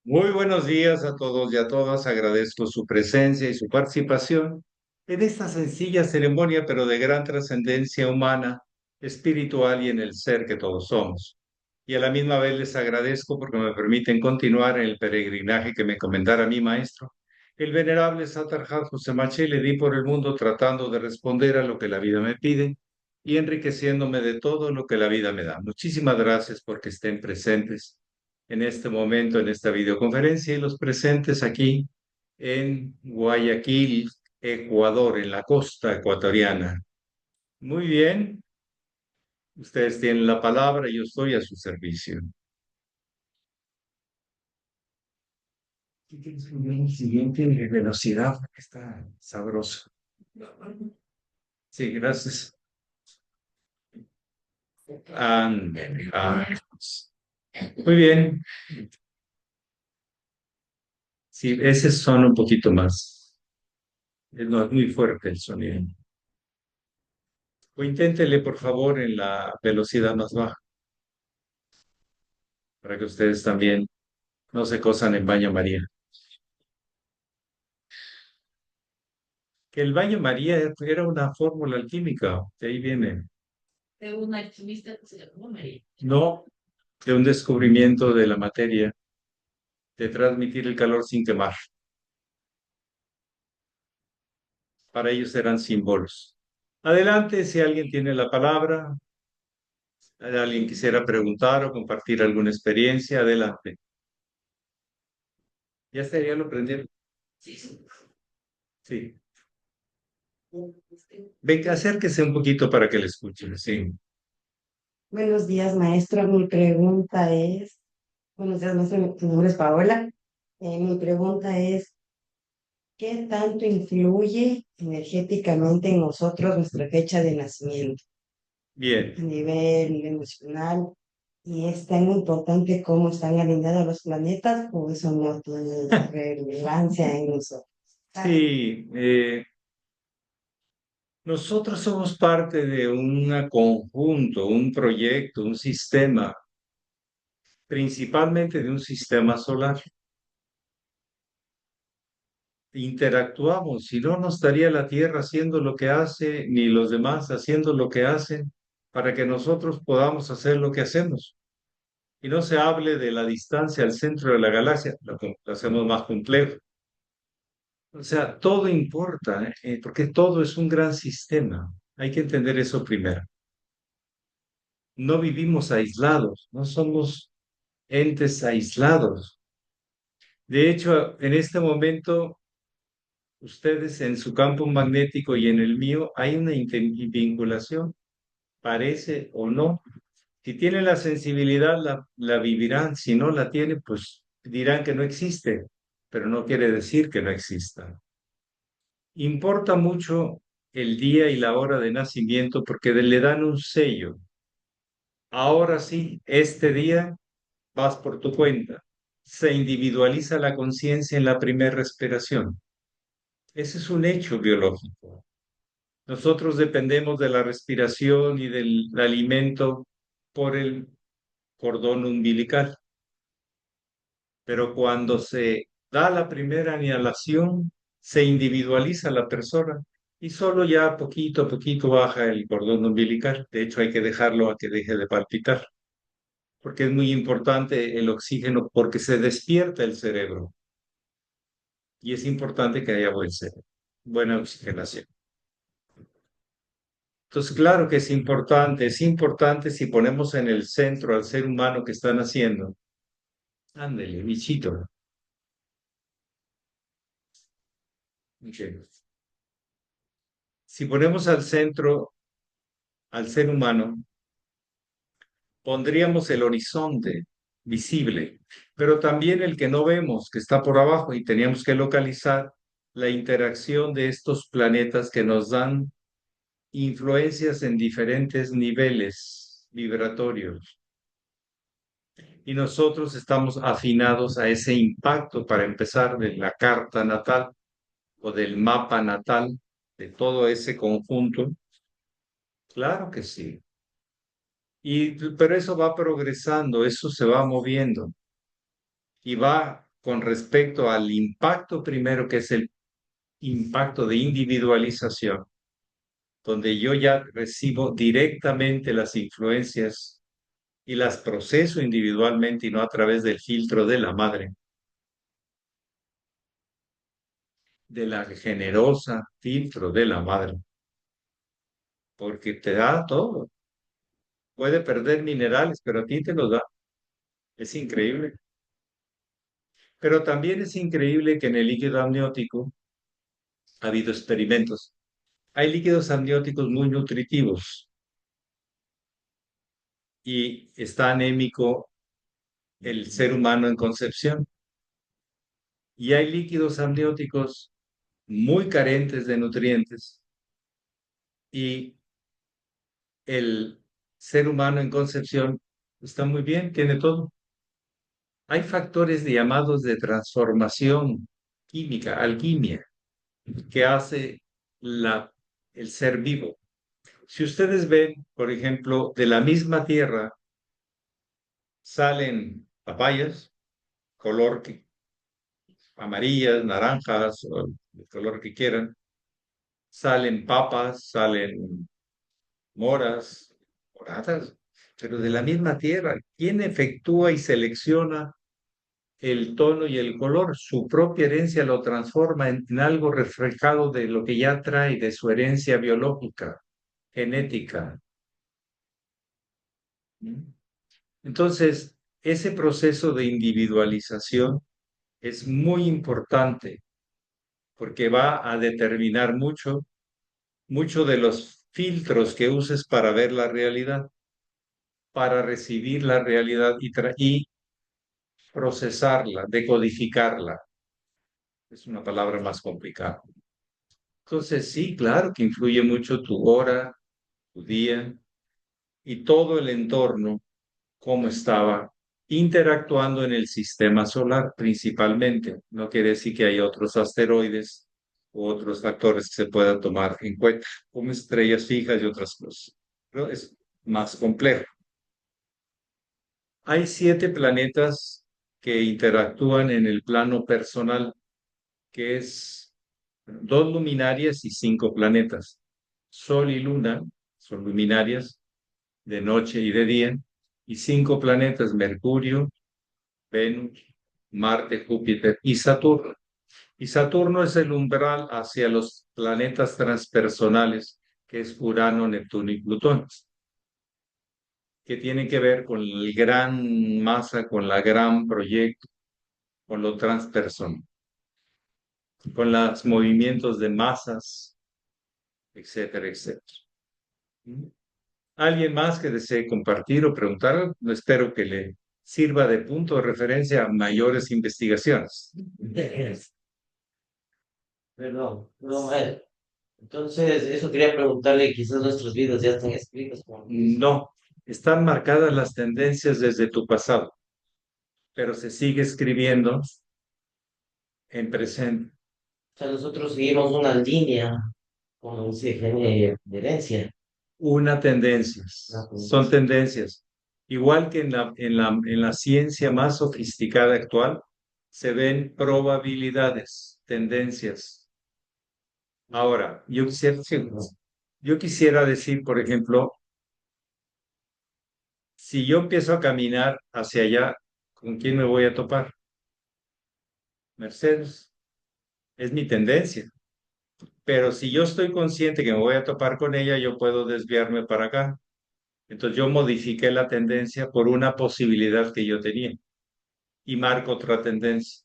Muy buenos días a todos y a todas. Agradezco su presencia y su participación en esta sencilla ceremonia, pero de gran trascendencia humana, espiritual y en el ser que todos somos. Y a la misma vez les agradezco porque me permiten continuar en el peregrinaje que me encomendara mi maestro, el venerable Satarjat José Maché. Le di por el mundo tratando de responder a lo que la vida me pide y enriqueciéndome de todo lo que la vida me da. Muchísimas gracias porque estén presentes en este momento, en esta videoconferencia, y los presentes aquí en Guayaquil, Ecuador, en la costa ecuatoriana. Muy bien, ustedes tienen la palabra y yo estoy a su servicio. El siguiente de velocidad, porque está sabroso. Sí, gracias. Ándale, vámonos. Muy bien. Sí, ese son un poquito más. No es muy fuerte el sonido. O inténtele, por favor, en la velocidad más baja, para que ustedes también no se cosan en baño María. Que el baño María era una fórmula alquímica, de ahí viene. De un alquimista que se llamó María. No, de un descubrimiento de la materia, de transmitir el calor sin quemar. Para ellos eran símbolos. Adelante, si alguien tiene la palabra, alguien quisiera preguntar o compartir alguna experiencia, adelante. Ya estaría lo prendieron. Sí, sí. Sí. Venga, acérquese un poquito para que le escuchen. Sí. Buenos días, maestro. Mi pregunta es, buenos días, maestro. Mi nombre es Paola. Mi pregunta es, ¿qué tanto influye energéticamente en nosotros nuestra fecha de nacimiento a Bien. nivel emocional? ¿Y es tan importante cómo están alineados los planetas o eso no tiene relevancia en nosotros? Ah, Sí, nosotros somos parte de un conjunto, un proyecto, un sistema, principalmente de un sistema solar. Interactuamos, si no, no estaría la Tierra haciendo lo que hace, ni los demás haciendo lo que hacen, para que nosotros podamos hacer lo que hacemos. Y no se hable de la distancia al centro de la galaxia, lo hacemos más complejo. O sea, todo importa, porque todo es un gran sistema. Hay que entender eso primero. No vivimos aislados, no somos entes aislados. De hecho, en este momento, ustedes en su campo magnético y en el mío hay una vinculación, parece o no. Si tienen la sensibilidad, la vivirán. Si no la tienen, pues dirán que no existe, pero no quiere decir que no exista. Importa mucho el día y la hora de nacimiento porque le dan un sello. Ahora sí, este día vas por tu cuenta. Se individualiza la conciencia en la primera respiración. Ese es un hecho biológico. Nosotros dependemos de la respiración y del alimento por el cordón umbilical, pero cuando se da la primera inhalación, se individualiza la persona y solo ya poquito a poquito baja el cordón umbilical. De hecho, hay que dejarlo a que deje de palpitar, porque es muy importante el oxígeno, porque se despierta el cerebro. Y es importante que haya buena oxigenación. Entonces, claro que es importante si ponemos en el centro al ser humano que están haciendo. Ándele, bichito. Ok. Si ponemos al centro al ser humano, pondríamos el horizonte visible, pero también el que no vemos, que está por abajo, y teníamos que localizar la interacción de estos planetas que nos dan influencias en diferentes niveles vibratorios. Y nosotros estamos afinados a ese impacto para empezar de la carta natal o del mapa natal, de todo ese conjunto. Claro que sí. Pero eso va progresando, eso se va moviendo y va. con respecto al impacto primero, que es el impacto de individualización, donde yo ya recibo directamente las influencias y las proceso individualmente y no a través del filtro de la madre, de la generosa filtro de la madre, porque te da todo. Puede perder minerales, pero a ti te los da. Es increíble. Pero también es increíble que en el líquido amniótico ha habido experimentos. Hay líquidos amnióticos muy nutritivos y está anémico el ser humano en concepción. Y hay líquidos amnióticos muy carentes de nutrientes y el ser humano en concepción está muy bien, tiene todo. Hay factores llamados de transformación química, alquimia, que hace el ser vivo. Si ustedes ven, por ejemplo, de la misma tierra salen papayas, color amarillas, naranjas, o el color que quieran, salen papas, salen moras, moradas, pero de la misma tierra. ¿Quién efectúa y selecciona el tono y el color? Su propia herencia lo transforma en algo reflejado de lo que ya trae de su herencia biológica, genética. Entonces, ese proceso de individualización es muy importante porque va a determinar mucho de los filtros que uses para ver la realidad, para recibir la realidad y procesarla, decodificarla. Es una palabra más complicada. Entonces, sí, claro que influye mucho tu hora, tu día y todo el entorno, cómo estaba interactuando en el sistema solar principalmente. No quiere decir que hay otros asteroides u otros factores que se puedan tomar en cuenta, como estrellas fijas y otras cosas. Pero es más complejo. Hay 7 planetas que interactúan en el plano personal, que es 2 luminarias y 5 planetas. Sol y Luna son luminarias de noche y de día, y 5 planetas, Mercurio, Venus, Marte, Júpiter y Saturno. Y Saturno es el umbral hacia los planetas transpersonales, que es Urano, Neptuno y Plutón, que tienen que ver con el gran masa, con la gran proyecto, con lo transpersonal, con los movimientos de masas, etcétera, etcétera. ¿Alguien más que desee compartir o preguntar? Espero que le sirva de punto de referencia a mayores investigaciones. Perdón, no, entonces, eso quería preguntarle, quizás nuestros videos ya están escritos. No, están marcadas las tendencias desde tu pasado, pero se sigue escribiendo en presente. O sea, nosotros seguimos una línea con un CGN de herencia. Una tendencia, Una son tendencia. tendencias. Igual que en la ciencia más sofisticada actual, se ven probabilidades, tendencias. Ahora, yo quisiera decir, por ejemplo, si yo empiezo a caminar hacia allá, ¿con quién me voy a topar? Mercedes, es mi tendencia. Pero si yo estoy consciente que me voy a topar con ella, yo puedo desviarme para acá. Entonces yo modifiqué la tendencia por una posibilidad que yo tenía y marco otra tendencia.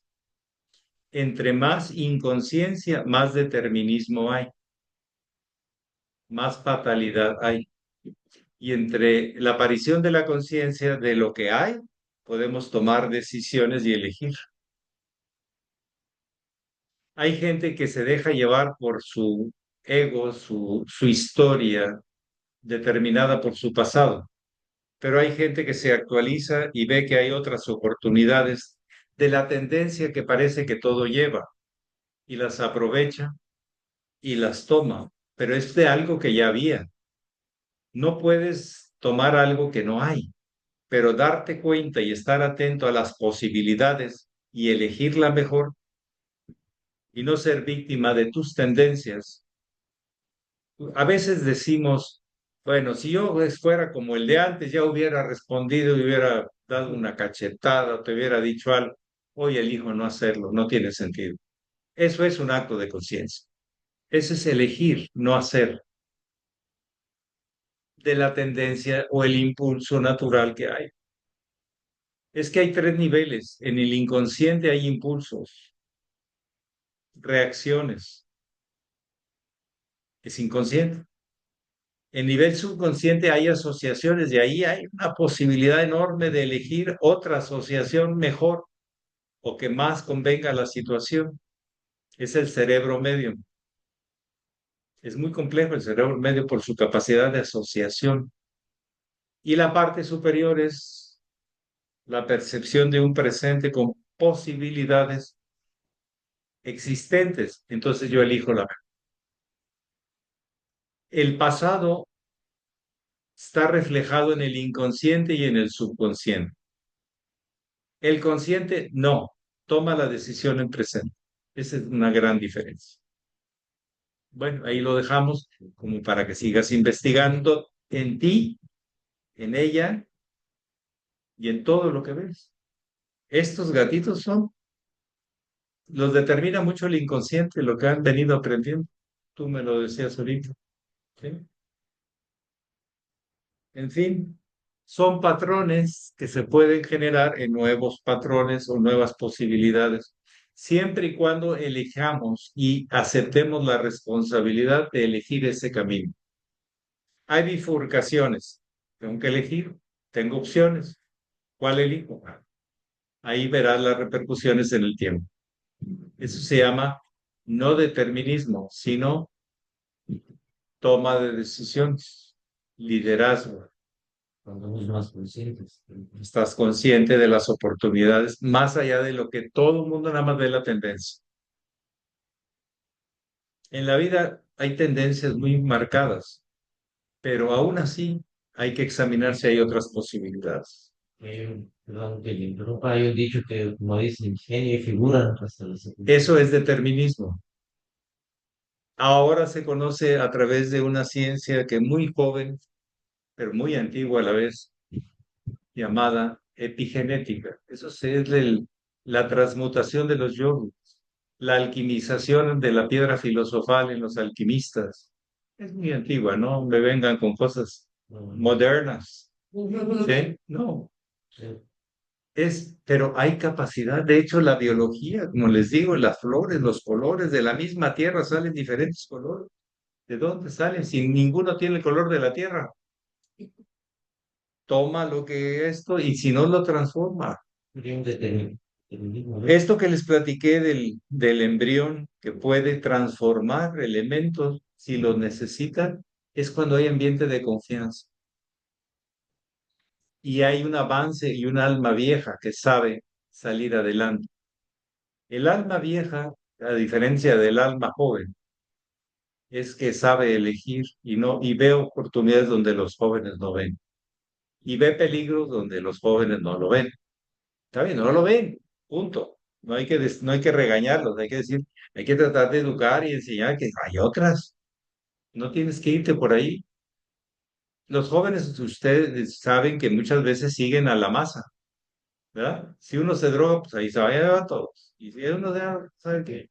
Entre más inconsciencia, más determinismo hay, más fatalidad hay. Y entre la aparición de la conciencia de lo que hay, podemos tomar decisiones y elegir. Hay gente que se deja llevar por su ego, su historia, determinada por su pasado, pero hay gente que se actualiza y ve que hay otras oportunidades de la tendencia que parece que todo lleva y las aprovecha y las toma, pero es de algo que ya había. No puedes tomar algo que no hay, pero darte cuenta y estar atento a las posibilidades y elegir la mejor y no ser víctima de tus tendencias. A veces decimos, bueno, si yo fuera como el de antes, ya hubiera respondido y hubiera dado una cachetada, o te hubiera dicho algo. Hoy elijo no hacerlo, no tiene sentido. Eso es un acto de conciencia. Eso es elegir no hacer de la tendencia o el impulso natural que hay. Es que hay tres niveles. En el inconsciente hay impulsos, reacciones. Es inconsciente. En nivel subconsciente hay asociaciones y ahí hay una posibilidad enorme de elegir otra asociación mejor o que más convenga a la situación. Es el cerebro medio. Es muy complejo el cerebro medio por su capacidad de asociación. Y la parte superior es la percepción de un presente con posibilidades existentes. Entonces yo elijo la mejor. El pasado está reflejado en el inconsciente y en el subconsciente. El consciente no, toma la decisión en presente. Esa es una gran diferencia. Bueno, ahí lo dejamos como para que sigas investigando en ti, en ella y en todo lo que ves. Estos gatitos los determina mucho el inconsciente, lo que han venido aprendiendo. Tú me lo decías ahorita. ¿Sí? En fin, son patrones que se pueden generar en nuevos patrones o nuevas posibilidades, siempre y cuando elijamos y aceptemos la responsabilidad de elegir ese camino. Hay bifurcaciones, tengo que elegir, tengo opciones. ¿Cuál elijo? Ahí verás las repercusiones en el tiempo. Eso se llama no determinismo, sino toma de decisiones, liderazgo. Cuando somos más conscientes. Estás consciente de las oportunidades más allá de lo que todo el mundo nada más ve la tendencia. En la vida hay tendencias muy marcadas, pero aún así hay que examinar si hay otras posibilidades. Perdón, que le interrumpa, hay un dicho que, como dicen, genio y figura hasta la sepultura. Eso es determinismo. Ahora se conoce a través de una ciencia que muy joven, pero muy antigua a la vez, llamada epigenética. Eso es la transmutación de los yogis, la alquimización de la piedra filosofal en los alquimistas. Es muy antigua, no me vengan con cosas No, modernas. ¿Sí? No, sí. pero hay capacidad. De hecho, la biología, como les digo, las flores, los colores de la misma tierra salen diferentes colores. ¿De dónde salen? Si ninguno tiene el color de la tierra, toma lo que esto y si no lo transforma. Sería un determinismo, ¿no? Esto que les platiqué del embrión que puede transformar elementos si los necesitan, es cuando hay ambiente de confianza y hay un avance y un alma vieja que sabe salir adelante. El alma vieja, a diferencia del alma joven, es que sabe elegir y ve oportunidades donde los jóvenes no ven y ve peligros donde los jóvenes no lo ven. Está bien, no lo ven, punto. No hay que regañarlos, hay que decir, hay que tratar de educar y enseñar que hay otras. No tienes que irte por ahí. Los jóvenes, ustedes saben que muchas veces siguen a la masa, ¿verdad? Si uno se droga, pues ahí se vayan todos. Y si uno ¿sabe qué?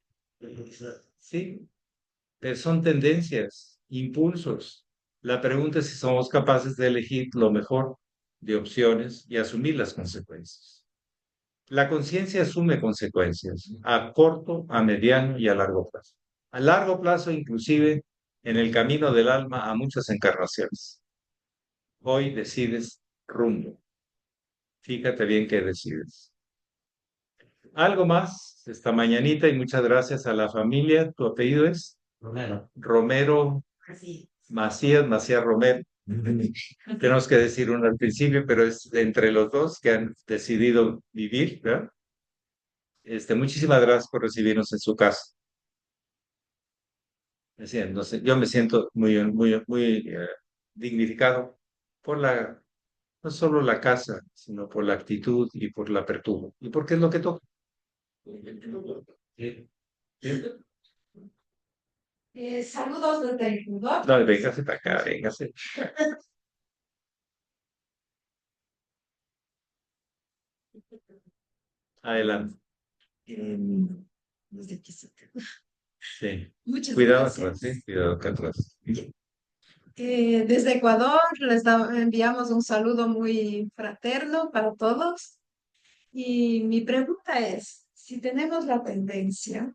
Sí, pero son tendencias, impulsos. La pregunta es si somos capaces de elegir lo mejor de opciones y asumir las consecuencias. La conciencia asume consecuencias a corto, a mediano y a largo plazo. A largo plazo, inclusive, en el camino del alma a muchas encarnaciones. Hoy decides rumbo. Fíjate bien qué decides. Algo más esta mañanita y muchas gracias a la familia. ¿Tu apellido es? Romero. Romero Así. Macías Romero. Tenemos que decir uno al principio, pero es entre los dos que han decidido vivir, ¿verdad? Muchísimas gracias por recibirnos en su casa. No sé, yo me siento muy dignificado por no solo la casa, sino por la actitud y por la apertura. ¿Y porque es lo que toca? Sí, sí. Saludos desde el Ecuador. No, véngase para acá, véngase. Adelante. Desde aquí Sí. Muchas Cuidado atrás, sí, gracias. cuidado acá atrás. Desde Ecuador enviamos un saludo muy fraterno para todos. Y mi pregunta es, si tenemos la tendencia,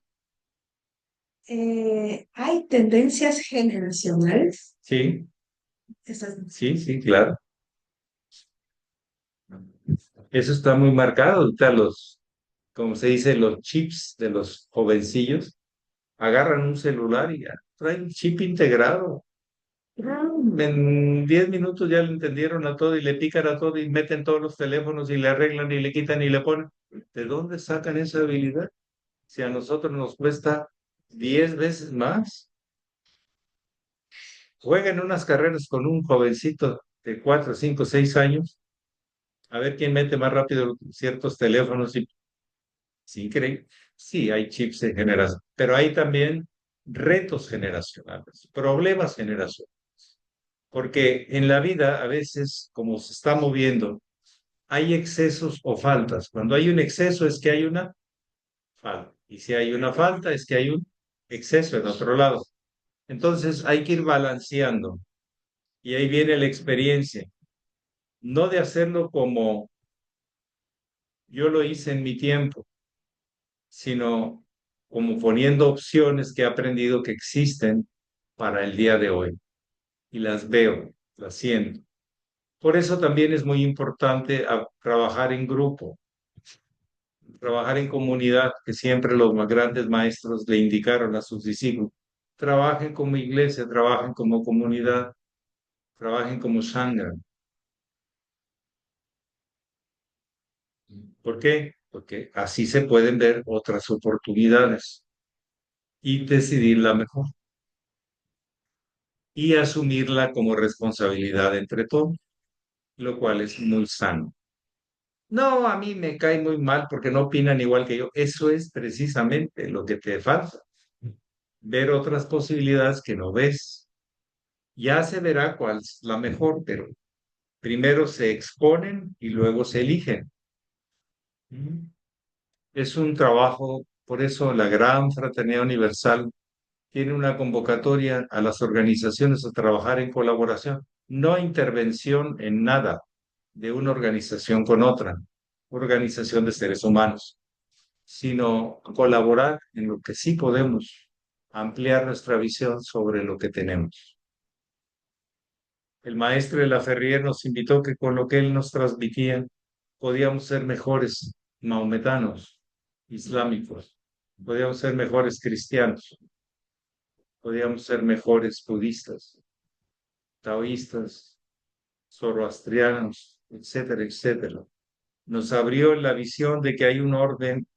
¿hay tendencias generacionales? Sí, Esas, sí, sí, claro. Eso está muy marcado. Ahorita como se dice, los chips de los jovencillos agarran un celular y ya traen chip integrado. En 10 minutos ya le entendieron a todo y le pican a todo y meten todos los teléfonos y le arreglan y le quitan y le ponen. ¿De dónde sacan esa habilidad? Si a nosotros nos cuesta 10 veces más. Jueguen unas carreras con un jovencito de 4, 5, 6 años, a ver quién mete más rápido ciertos teléfonos. Y es increíble. Sí, hay chips de generación, pero hay también retos generacionales, problemas generacionales. Porque en la vida, a veces, como se está moviendo, hay excesos o faltas. Cuando hay un exceso es que hay una falta. Y si hay una falta es que hay un exceso en otro lado. Entonces hay que ir balanceando. Y ahí viene la experiencia. No de hacerlo como yo lo hice en mi tiempo, sino como poniendo opciones que he aprendido que existen para el día de hoy. Y las veo, las siento. Por eso también es muy importante trabajar en grupo, trabajar en comunidad, que siempre los más grandes maestros le indicaron a sus discípulos. Trabajen como iglesia, trabajen como comunidad, trabajen como sangha. ¿Por qué? Porque así se pueden ver otras oportunidades y decidirla mejor y asumirla como responsabilidad entre todos, lo cual es muy sano. No, a mí me cae muy mal porque no opinan igual que yo. Eso es precisamente lo que te falta, ver otras posibilidades que no ves. Ya se verá cuál es la mejor, pero primero se exponen y luego se eligen. Es un trabajo, por eso la Gran Fraternidad Universal tiene una convocatoria a las organizaciones a trabajar en colaboración, no intervención en nada de una organización con otra, organización de seres humanos, sino colaborar en lo que sí podemos, ampliar nuestra visión sobre lo que tenemos. El maestro de la Ferrier nos invitó que con lo que él nos transmitía podíamos ser mejores maometanos, islámicos, podíamos ser mejores cristianos, podíamos ser mejores budistas, taoístas, zoroastrianos, etcétera, etcétera. Nos abrió la visión de que hay un orden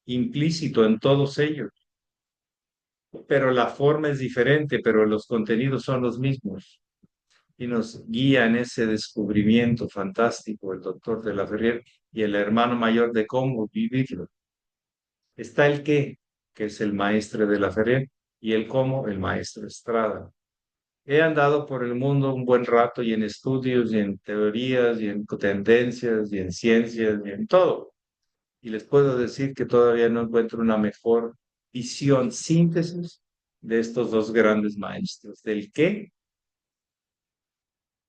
implícito en todos ellos, pero la forma es diferente, pero los contenidos son los mismos. Y nos guía en ese descubrimiento fantástico el doctor de la Ferrier y el hermano mayor de cómo vivirlo. Está el qué, que es el maestro de la Ferrier, y el cómo, el maestro Estrada. He andado por el mundo un buen rato y en estudios y en teorías y en tendencias y en ciencias y en todo. Y les puedo decir que todavía no encuentro una mejor visión, síntesis de estos dos grandes maestros, del qué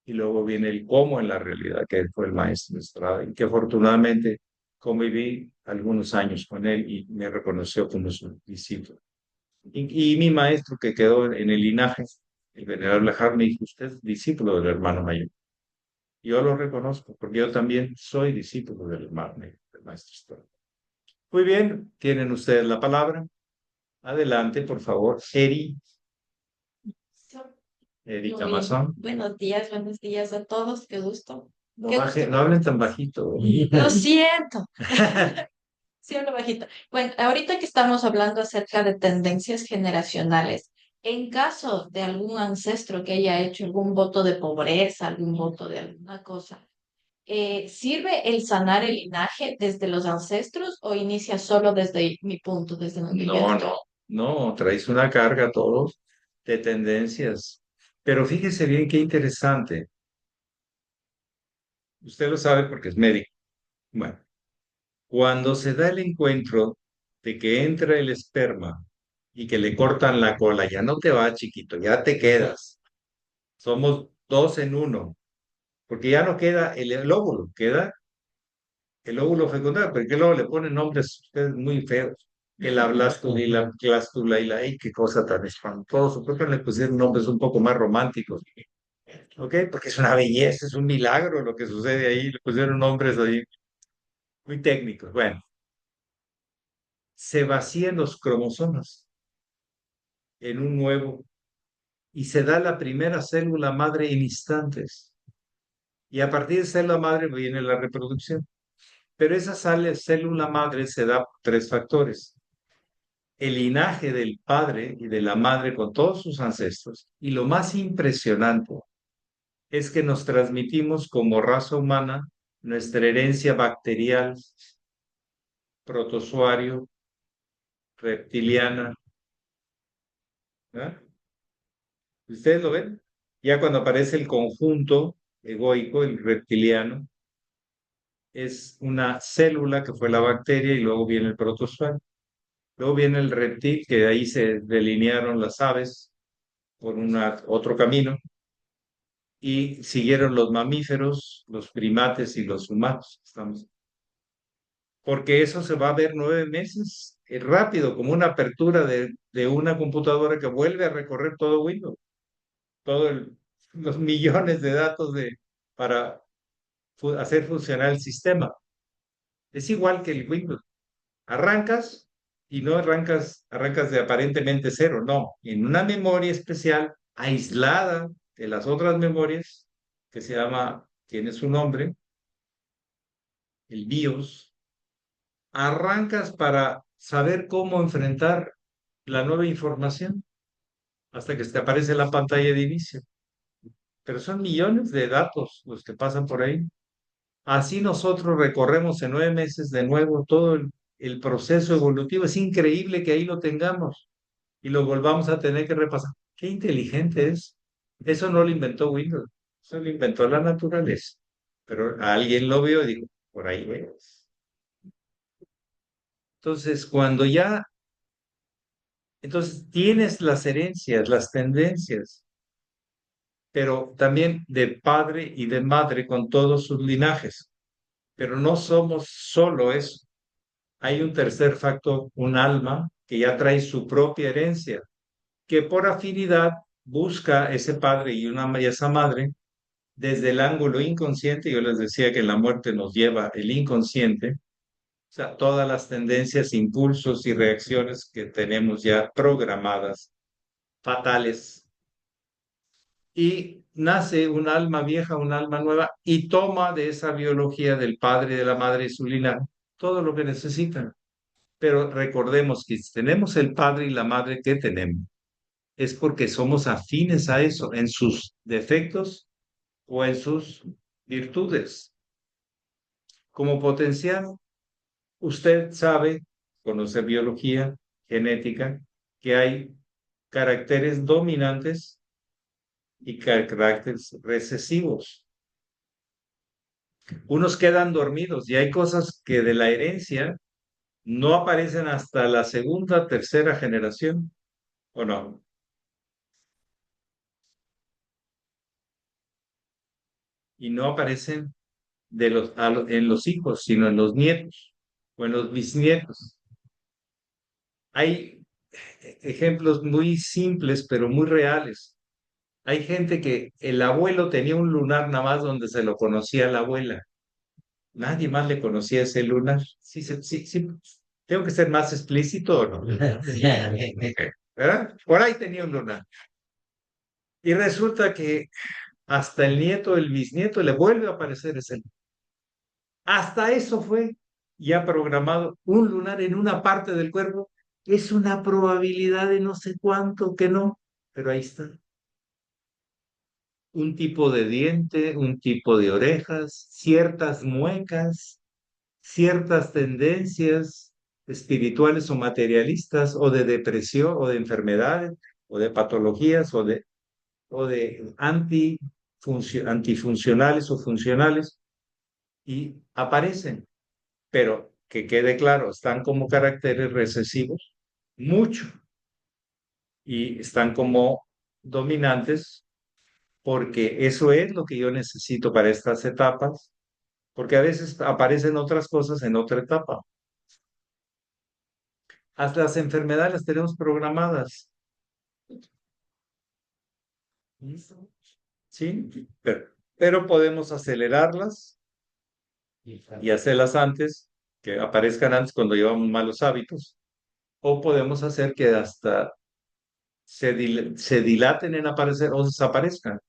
y luego viene el cómo en la realidad, que fue el maestro Estrada, y que afortunadamente conviví algunos años con él y me reconoció como su discípulo. Y mi maestro que quedó en el linaje, el venerable Hajar, me dijo, usted es discípulo del hermano mayor. Yo lo reconozco, porque yo también soy discípulo del hermano mayor, del maestro Estrada. Muy bien, tienen ustedes la palabra. Adelante, por favor. Erika Mazón. Buenos días a todos, qué gusto. No, Qué gusto. no hablen tan bajito. Lo siento, sí hablo bajito. Bueno, ahorita que estamos hablando acerca de tendencias generacionales, en caso de algún ancestro que haya hecho algún voto de pobreza, algún voto de alguna cosa, ¿Sirve el sanar el linaje desde los ancestros o inicia solo desde mi punto, desde donde yo No, estoy? no, no, traes una carga todos de tendencias. Pero fíjese bien qué interesante. Usted lo sabe porque es médico. Bueno, cuando se da el encuentro de que entra el esperma y que le cortan la cola, ya no te va, chiquito, ya te quedas. Somos dos en uno, porque ya no queda el óvulo, queda el óvulo fecundado, pero que luego le ponen nombres ustedes muy feos. Que la blástula y la clástula y la... ¡Ay, qué cosa tan espantosa! ¿Por qué no le pusieron nombres un poco más románticos? ¿Ok? Porque es una belleza, es un milagro lo que sucede ahí. Le pusieron nombres ahí muy técnicos. Bueno, se vacían los cromosomas en un huevo y se da la primera célula madre en instantes. Y a partir de célula madre viene la reproducción. Pero esa célula madre se da por tres factores: el linaje del padre y de la madre con todos sus ancestros. Y lo más impresionante es que nos transmitimos como raza humana nuestra herencia bacterial, protozoario, reptiliana. ¿Ah? ¿Ustedes lo ven? Ya cuando aparece el conjunto egoico, el reptiliano, es una célula que fue la bacteria y luego viene el protozoario. Luego viene el reptil, que de ahí se delinearon las aves por otro camino, y siguieron los mamíferos, los primates y los humanos. Porque eso se va a ver 9 meses, rápido, como una apertura de una computadora que vuelve a recorrer todo Windows, los millones de datos para hacer funcionar el sistema. Es igual que el Windows. Arrancas y no arrancas de aparentemente cero, no. En una memoria especial, aislada de las otras memorias, que tiene su nombre, el BIOS, arrancas para saber cómo enfrentar la nueva información hasta que te aparece la pantalla de inicio. Pero son millones de datos los que pasan por ahí. Así nosotros recorremos en 9 meses de nuevo todo el proceso evolutivo. Es increíble que ahí lo tengamos y lo volvamos a tener que repasar. Qué inteligente es. Eso no lo inventó Windows, eso lo inventó la naturaleza. Pero alguien lo vio y dijo, por ahí ves. Entonces, entonces tienes las herencias, las tendencias, pero también de padre y de madre con todos sus linajes. Pero no somos solo eso. Hay un tercer factor, un alma que ya trae su propia herencia, que por afinidad busca ese padre y esa madre desde el ángulo inconsciente. Yo les decía que la muerte nos lleva el inconsciente, o sea, todas las tendencias, impulsos y reacciones que tenemos ya programadas, fatales, y nace un alma vieja, un alma nueva, y toma de esa biología del padre y de la madre y su linaje todo lo que necesitan. Pero recordemos que si tenemos el padre y la madre que tenemos, es porque somos afines a eso, en sus defectos o en sus virtudes. Como potencial, usted sabe, conoce biología, genética, que hay caracteres dominantes y caracteres recesivos. Unos quedan dormidos y hay cosas que de la herencia no aparecen hasta la segunda, tercera generación, ¿o no? Y no aparecen en los hijos, sino en los nietos o en los bisnietos. Hay ejemplos muy simples, pero muy reales. Hay gente que el abuelo tenía un lunar nada más donde se lo conocía la abuela. Nadie más le conocía ese lunar. Sí, sí, sí, sí. ¿Tengo que ser más explícito o no? ¿Verdad? Por ahí tenía un lunar. Y resulta que hasta el nieto, el bisnieto, le vuelve a aparecer ese. Hasta eso fue ya programado. Un lunar en una parte del cuerpo es una probabilidad de no sé cuánto que no, pero ahí está. un tipo de diente, un tipo de orejas, ciertas muecas, ciertas tendencias espirituales o materialistas, o de depresión, o de enfermedades, o de patologías, o de antifuncionales o funcionales, y aparecen, pero que quede claro, están como caracteres recesivos, mucho, y están como dominantes, porque eso es lo que yo necesito para estas etapas, porque a veces aparecen otras cosas en otra etapa. Hasta las enfermedades las tenemos programadas, ¿sí? Pero podemos acelerarlas y hacerlas antes, que aparezcan antes cuando llevamos malos hábitos, o podemos hacer que hasta se dilaten en aparecer o desaparezcan.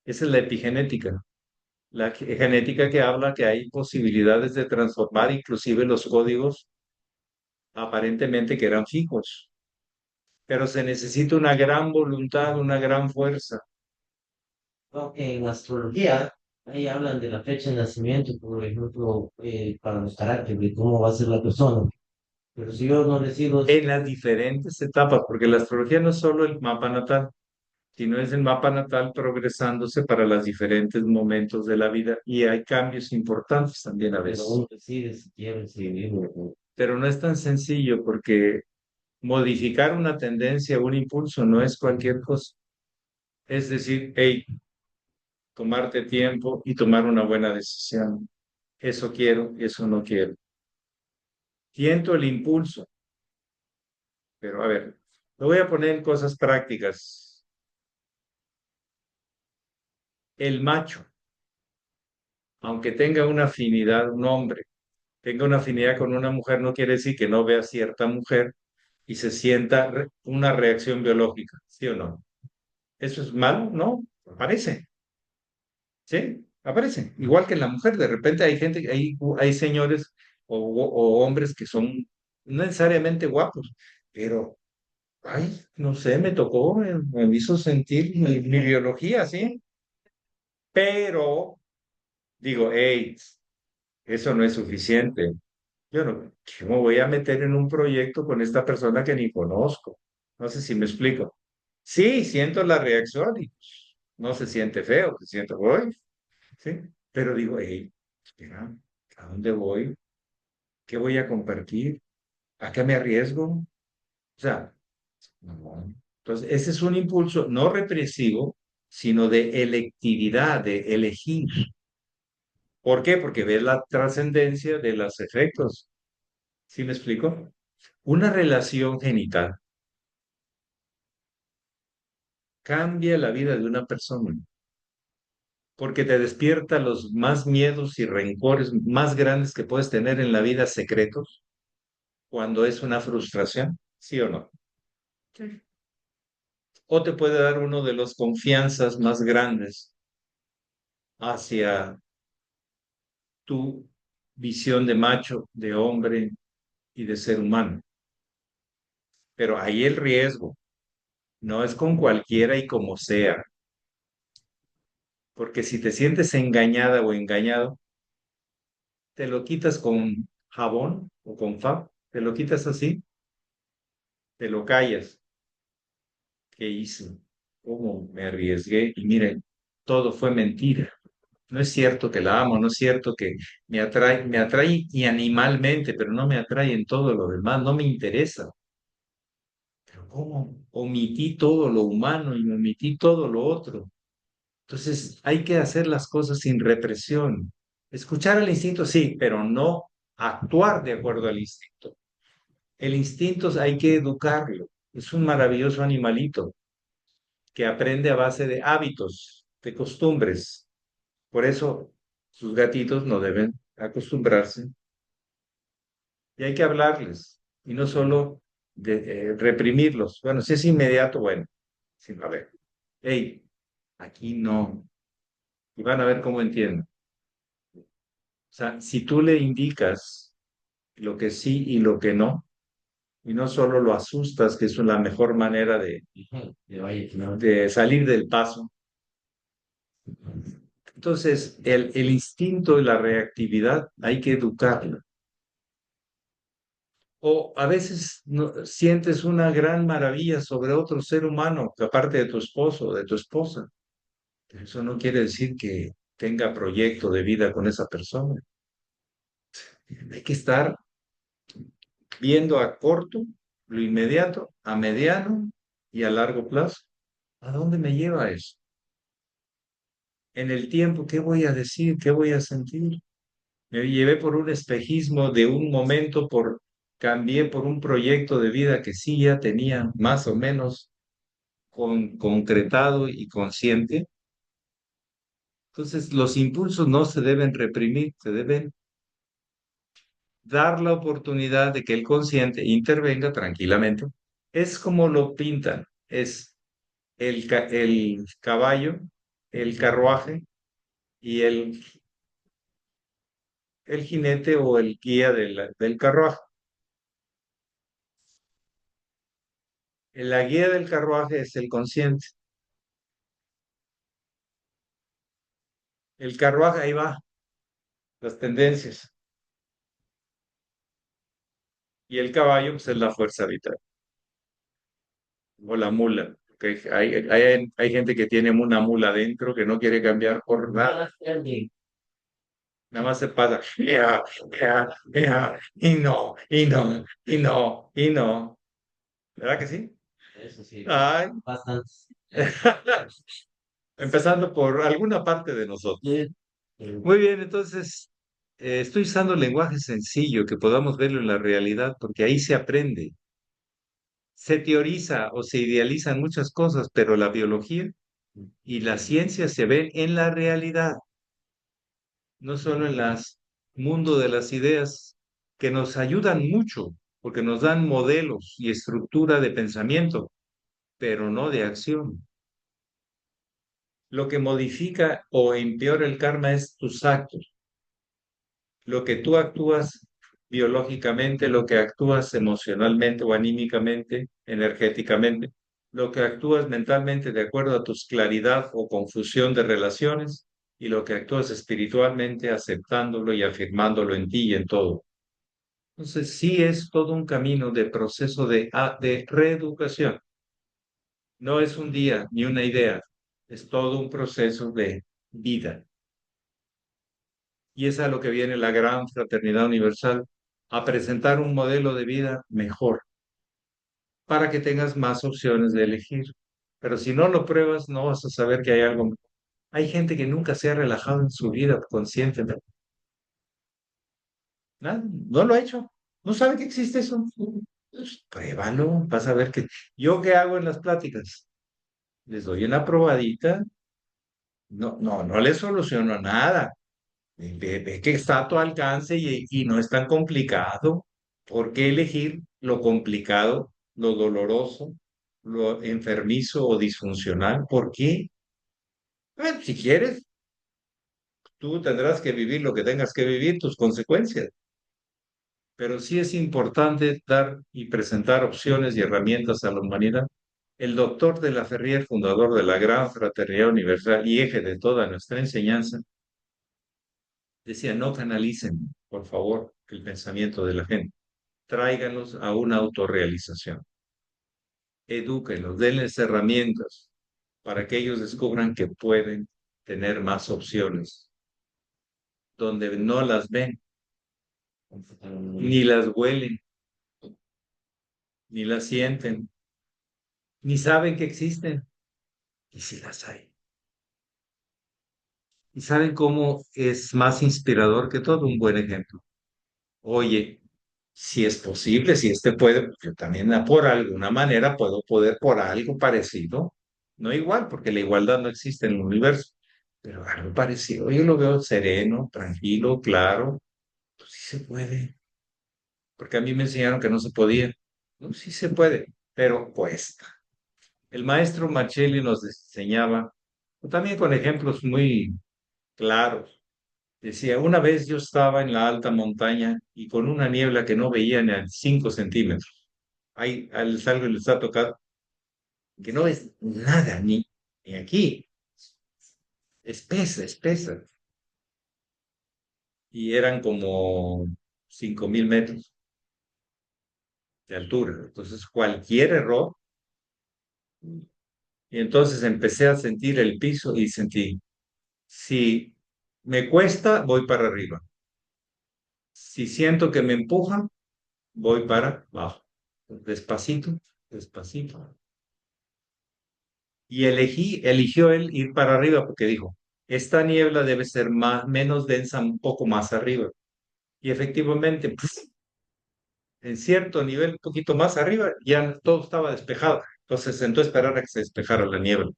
Esa es la epigenética. La genética que habla que hay posibilidades de transformar inclusive los códigos aparentemente que eran fijos, pero se necesita una gran voluntad, una gran fuerza. Aunque en astrología, ahí hablan de la fecha de nacimiento, por ejemplo, para los caracteres, de cómo va a ser la persona. Pero si yo no decido, En las diferentes etapas, porque la astrología no es solo el mapa natal, sino es el mapa natal progresándose para los diferentes momentos de la vida, y hay cambios importantes también a pero veces. uno decide si quiere seguir o Pero no es tan sencillo, porque modificar una tendencia, un impulso, no es cualquier cosa. Es decir, hey, tomarte tiempo y tomar una buena decisión. Eso quiero, eso no quiero. Siento el impulso, pero a ver, lo voy a poner en cosas prácticas. El macho, aunque tenga una afinidad, un hombre, tenga una afinidad con una mujer, no quiere decir que no vea cierta mujer y se sienta una reacción biológica, ¿sí o no? ¿Eso es malo? No, aparece, ¿sí? Aparece. Igual que en la mujer, de repente hay gente, hay señores o hombres que son no necesariamente guapos, pero, ay, no sé, me tocó, me hizo sentir mi biología, ¿sí? Pero digo, hey, eso no es suficiente. Yo no, yo me voy a meter en un proyecto con esta persona que ni conozco. No sé si me explico. Sí, siento la reacción y no se siente feo, se siente, voy, ¿sí? Pero digo, hey, espera, ¿a dónde voy? ¿Qué voy a compartir? ¿A qué me arriesgo? O sea, no. Entonces, ese es un impulso no represivo, sino de electividad, de elegir. ¿Por qué? Porque ves la trascendencia de los efectos. ¿Sí me explico? Una relación genital cambia la vida de una persona, porque te despierta los más miedos y rencores más grandes que puedes tener en la vida, secretos, cuando es una frustración, ¿sí o no? Sí. O te puede dar uno de los confianzas más grandes hacia tu visión de macho, de hombre y de ser humano. Pero ahí el riesgo no es con cualquiera y como sea, porque si te sientes engañada o engañado, te lo quitas con jabón o con fab, te lo quitas así, te lo callas. ¿Qué hice? ¿Cómo me arriesgué? Y miren, todo fue mentira. No es cierto que la amo, no es cierto que me atrae y animalmente, pero no me atrae en todo lo demás, no me interesa. Pero ¿cómo? Omití todo lo humano y omití todo lo otro. Entonces hay que hacer las cosas sin represión. Escuchar al instinto, sí, pero no actuar de acuerdo al instinto. El instinto hay que educarlo. Es un maravilloso animalito que aprende a base de hábitos, de costumbres. Por eso sus gatitos no deben acostumbrarse y hay que hablarles y no solo reprimirlos. Bueno, si es inmediato, bueno, sin a ver, hey, aquí no. Y van a ver cómo entienden. O sea, si tú le indicas lo que sí y lo que no, y no solo lo asustas, que es la mejor manera de vaya, claro. de salir del paso, Entonces, el instinto y la reactividad hay que educarlo. O a veces sientes una gran maravilla sobre otro ser humano, que aparte de tu esposo o de tu esposa. Pero eso no quiere decir que tenga proyecto de vida con esa persona. Hay que estar viendo a corto, lo inmediato, a mediano y a largo plazo. ¿A dónde me lleva eso? En el tiempo, ¿qué voy a decir? ¿Qué voy a sentir? Me llevé por un espejismo de un momento, cambié por un proyecto de vida que sí ya tenía más o menos concretado y consciente. Entonces, los impulsos no se deben reprimir, se deben dar la oportunidad de que el consciente intervenga tranquilamente. Es como lo pintan, es el caballo, el carruaje y el jinete o el guía del carruaje. La guía del carruaje es el consciente. El carruaje, ahí va, las tendencias. Y el caballo, pues es la fuerza vital, o la mula. Que hay gente que tiene una mula dentro que no quiere cambiar por nada. Nada más se pasa. Ya, ya, ya, y no, y no, y no, y no. ¿Verdad que sí? Eso sí, Ay, bastante. empezando por alguna parte de nosotros. Sí. Muy bien, entonces estoy usando lenguaje sencillo que podamos verlo en la realidad, porque ahí se aprende. Se teoriza o se idealizan muchas cosas, pero la biología y la ciencia se ven en la realidad, no solo en las mundo de las ideas, que nos ayudan mucho, porque nos dan modelos y estructura de pensamiento, pero no de acción. Lo que modifica o empeora el karma es tus actos, lo que tú actúas biológicamente, lo que actúas emocionalmente o anímicamente, energéticamente, lo que actúas mentalmente de acuerdo a tus claridad o confusión de relaciones y lo que actúas espiritualmente aceptándolo y afirmándolo en ti y en todo. Entonces, sí es todo un camino de proceso de reeducación. No es un día ni una idea, es todo un proceso de vida. Y es a lo que viene la gran fraternidad universal, a presentar un modelo de vida mejor, para que tengas más opciones de elegir. Pero si no lo pruebas, no vas a saber que hay algo mejor. Hay gente que nunca se ha relajado en su vida conscientemente. Nada, no lo ha hecho. No sabe que existe eso. Pues, pruébalo, vas a ver que... ¿Yo qué hago en las pláticas? Les doy una probadita. No, no, no les soluciono nada. Ve que está a tu alcance y no es tan complicado. ¿Por qué elegir lo complicado, lo doloroso, lo enfermizo o disfuncional? ¿Por qué? Si quieres, tú tendrás que vivir lo que tengas que vivir, tus consecuencias. Pero sí es importante dar y presentar opciones y herramientas a la humanidad. El doctor de la Ferrier, fundador de la Gran Fraternidad Universal y eje de toda nuestra enseñanza, decía, no canalicen, por favor, el pensamiento de la gente. Tráiganlos a una autorrealización. Edúquenlos, denles herramientas para que ellos descubran que pueden tener más opciones, donde no las ven, ni las huelen, ni las sienten, ni saben que existen, y si las hay. Y saben cómo es más inspirador que todo un buen ejemplo. Oye, si es posible, si este puede, pues yo también por alguna manera puedo poder por algo parecido, no igual, porque la igualdad no existe en el universo, pero algo parecido. Yo lo veo sereno, tranquilo, claro, pues sí se puede, porque a mí me enseñaron que no se podía. No, sí se puede, pero cuesta. El maestro Marcelli nos enseñaba, también con ejemplos muy claros. Decía, una vez yo estaba en la alta montaña y con una niebla que no veía ni a 5 centímetros. Ahí al algo les ha tocado, que no ves nada, ni aquí. espesa, espesa, y eran como 5.000 metros de altura. Entonces, cualquier error, y entonces empecé a sentir el piso y sentí, si me cuesta, voy para arriba. Si siento que me empujan, voy para abajo. Despacito, despacito. Y eligió él ir para arriba porque dijo, esta niebla debe ser más, menos densa, un poco más arriba. Y efectivamente, pues, en cierto nivel, un poquito más arriba, ya todo estaba despejado. Entonces sentó a esperar a que se despejara la niebla.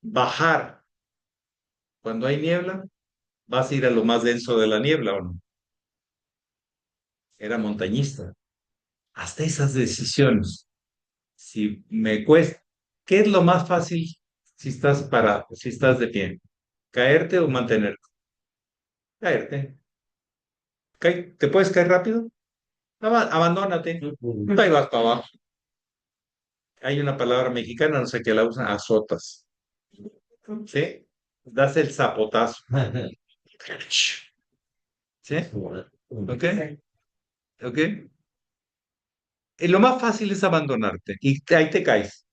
Bajar, cuando hay niebla, vas a ir a lo más denso de la niebla, ¿o no? Era montañista. Hasta esas decisiones. Si me cuesta, ¿qué es lo más fácil si estás parado, si estás de pie? ¿Caerte o mantenerte? Caerte. ¿Te puedes caer rápido? Abandónate. Ahí vas para abajo. Hay una palabra mexicana, no sé qué la usan, azotas. ¿Sí? Das el zapotazo. ¿Sí? ¿Ok? ¿Ok? Y lo más fácil es abandonarte y ahí te caes.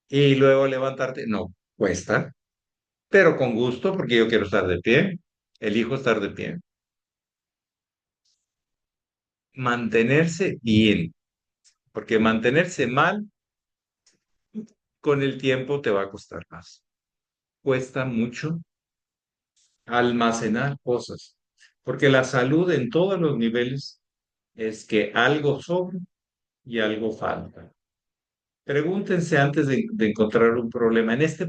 Y luego levantarte. No, cuesta, pero con gusto porque yo quiero estar de pie. Elijo estar de pie. Mantenerse bien, porque mantenerse mal con el tiempo te va a costar más. Cuesta mucho almacenar cosas, porque la salud en todos los niveles es que algo sobra y algo falta. Pregúntense antes de encontrar un problema, en esta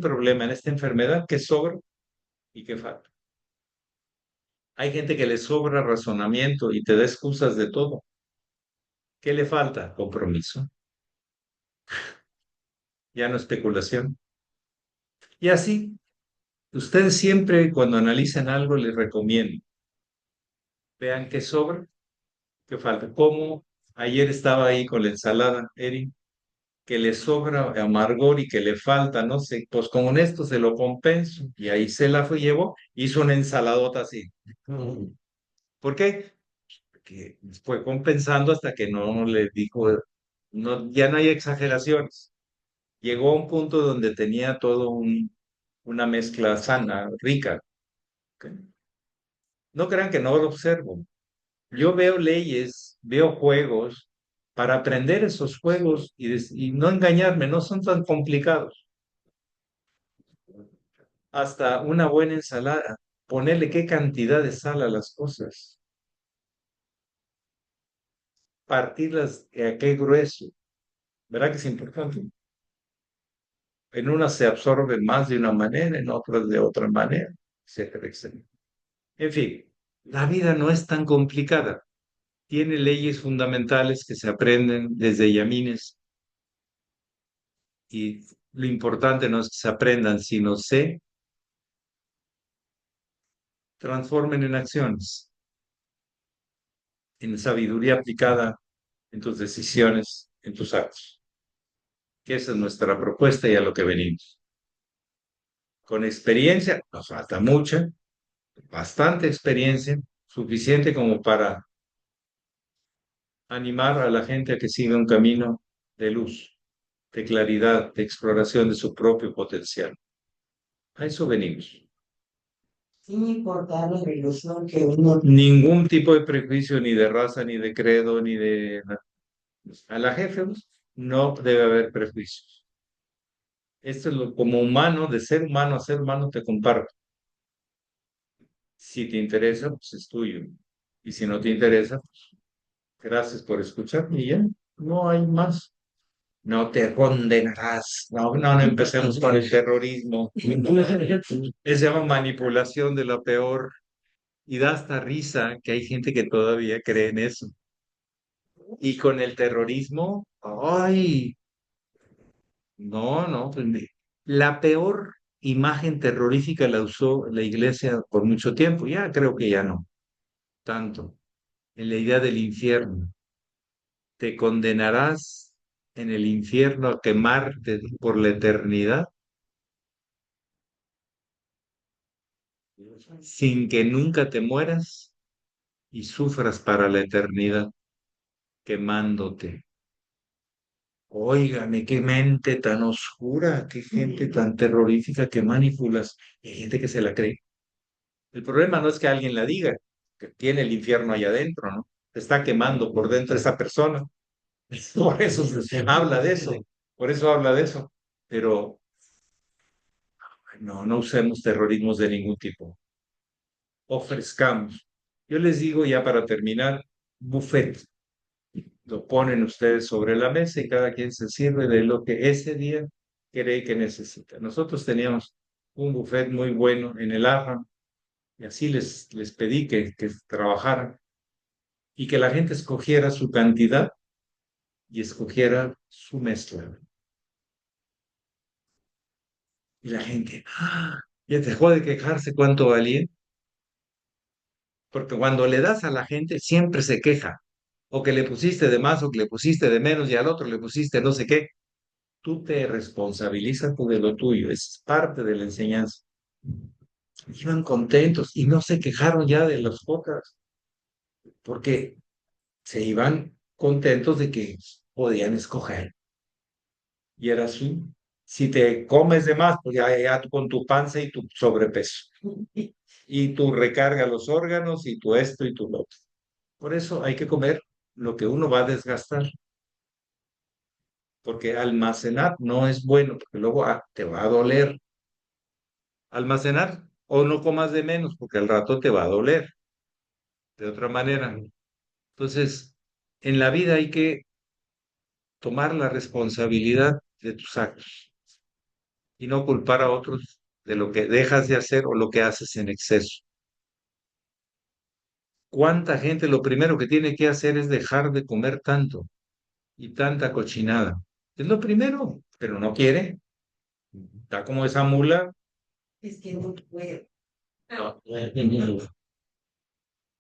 enfermedad, ¿qué sobra y qué falta? Hay gente que le sobra razonamiento y te da excusas de todo. ¿Qué le falta? Compromiso, ya no especulación. Y así, ustedes siempre cuando analicen algo les recomiendo, vean qué sobra, qué falta. Como ayer estaba ahí con la ensalada, Eric, que le sobra amargor y que le falta, no sé, pues con esto se lo compenso. Y ahí se la fue, llevó, hizo una ensaladota así. ¿Por qué? Porque fue compensando hasta que no le dijo, no, ya no hay exageraciones. Llegó a un punto donde tenía una mezcla sana, rica. ¿Ok? No crean que no lo observo. Yo veo leyes, veo juegos para aprender esos juegos y no engañarme, no son tan complicados. Hasta una buena ensalada, ponerle qué cantidad de sal a las cosas, partirlas a qué grueso, ¿verdad que es importante? En unas se absorben más de una manera, en otras de otra manera, etcétera, etcétera. En fin, la vida no es tan complicada. Tiene leyes fundamentales que se aprenden desde Yamines y lo importante no es que se aprendan, sino se transformen en acciones, en sabiduría aplicada en tus decisiones, en tus actos. Que esa es nuestra propuesta y a lo que venimos. Con experiencia, nos falta mucha, bastante experiencia, suficiente como para animar a la gente a que siga un camino de luz, de claridad, de exploración de su propio potencial. A eso venimos. Sin importar la religión que uno... Ningún tipo de prejuicio, ni de raza, ni de credo, ni de... A la jefe, pues, no debe haber prejuicios. Esto es lo, como humano, de ser humano a ser humano, te comparto. Si te interesa, pues es tuyo. Y si no te interesa, pues gracias por escucharme y ya, no hay más. No te condenarás. No, no, no empecemos con el terrorismo. Se llama manipulación de la peor. Y da hasta risa que hay gente que todavía cree en eso. Y con el terrorismo, ay, no, no, pues la peor imagen terrorífica la usó la iglesia por mucho tiempo. Ya creo que ya no, tanto. En la idea del infierno. Te condenarás en el infierno a quemarte por la eternidad. sin que nunca te mueras y sufras para la eternidad quemándote. Óigame, qué mente tan oscura, qué gente tan terrorífica, qué manipulas. Hay gente que se la cree. El problema no es que alguien la diga, que tiene el infierno allá adentro, ¿no? Se está quemando por dentro esa persona. Por eso habla de eso, por eso habla de eso. Pero no, no usemos terrorismos de ningún tipo. Ofrezcamos. Yo les digo ya para terminar, buffet. Lo ponen ustedes sobre la mesa y cada quien se sirve de lo que ese día cree que necesita. Nosotros teníamos un buffet muy bueno en el Arram y así les pedí que trabajaran y que la gente escogiera su cantidad y escogiera su mezcla. Y la gente, ya dejó de quejarse cuánto valía, porque cuando le das a la gente siempre se queja, o que le pusiste de más o que le pusiste de menos y al otro le pusiste no sé qué. Tú te responsabilizas tú de lo tuyo, es parte de la enseñanza. Iban contentos y no se quejaron ya de las pocas, porque se iban contentos de que podían escoger. Y era así. Si te comes de más, pues ya tú con tu panza y tu sobrepeso. Y tu recarga los órganos y tu esto y tu lo otro. Por eso hay que comer lo que uno va a desgastar, porque almacenar no es bueno, porque luego te va a doler almacenar o no comas de menos, porque al rato te va a doler de otra manera. Entonces, en la vida hay que tomar la responsabilidad de tus actos y no culpar a otros de lo que dejas de hacer o lo que haces en exceso. ¿Cuánta gente lo primero que tiene que hacer es dejar de comer tanto y tanta cochinada? Es lo primero, pero no quiere. Está como esa mula. Es que no puedo. No,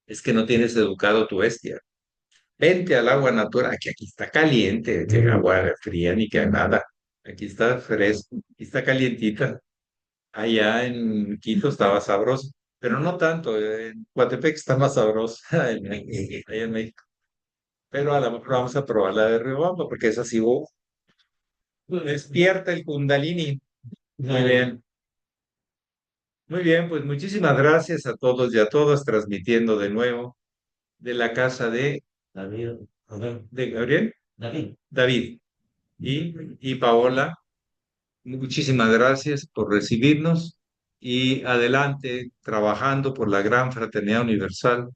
es que no tienes educado tu bestia. Vente al agua natural, que aquí está caliente, que agua fría ni que nada. Aquí está fresco, aquí está calientita. Allá en Quito estaba sabroso, pero no tanto. En Coatepec está más sabroso, allá en México. Pero a lo mejor vamos a probar la de Riobamba, porque es así, despierta el Kundalini. Muy bien, muy bien, pues muchísimas gracias a todos y a todas, transmitiendo de nuevo de la casa David, de Gabriel, David. David y Paola. Muchísimas gracias por recibirnos y adelante trabajando por la gran fraternidad universal,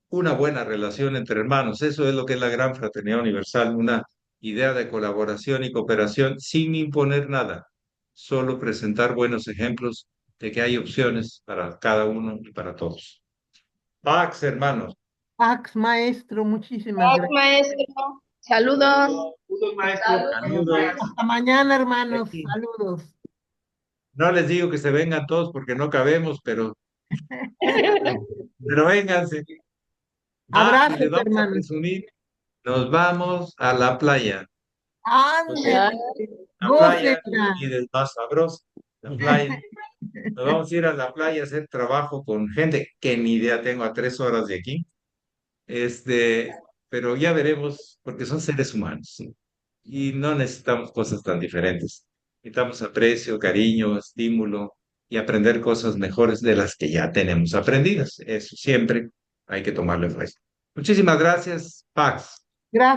una buena relación entre hermanos. Eso es lo que es la gran fraternidad universal, una idea de colaboración y cooperación sin imponer nada, solo presentar buenos ejemplos de que hay opciones para cada uno y para todos. Pax, hermanos. Pax, maestro, muchísimas gracias. Maestro, saludos. Saludos, maestro. Saludos. Hasta mañana, hermanos. Aquí. Saludos. No les digo que se vengan todos porque no cabemos, pero vénganse. Y les Abrazos, vamos a hermanos. presumir, nos vamos a la playa. Ande, Ah, La playa gócenla. y del más sabroso, la playa. Nos vamos a ir a la playa a hacer trabajo con gente que ni idea tengo a 3 horas de aquí. Pero ya veremos, porque son seres humanos, ¿sí? Y no necesitamos cosas tan diferentes. Necesitamos aprecio, cariño, estímulo y aprender cosas mejores de las que ya tenemos aprendidas. Eso siempre hay que tomarlo en cuenta. Muchísimas gracias, Pax. Gracias.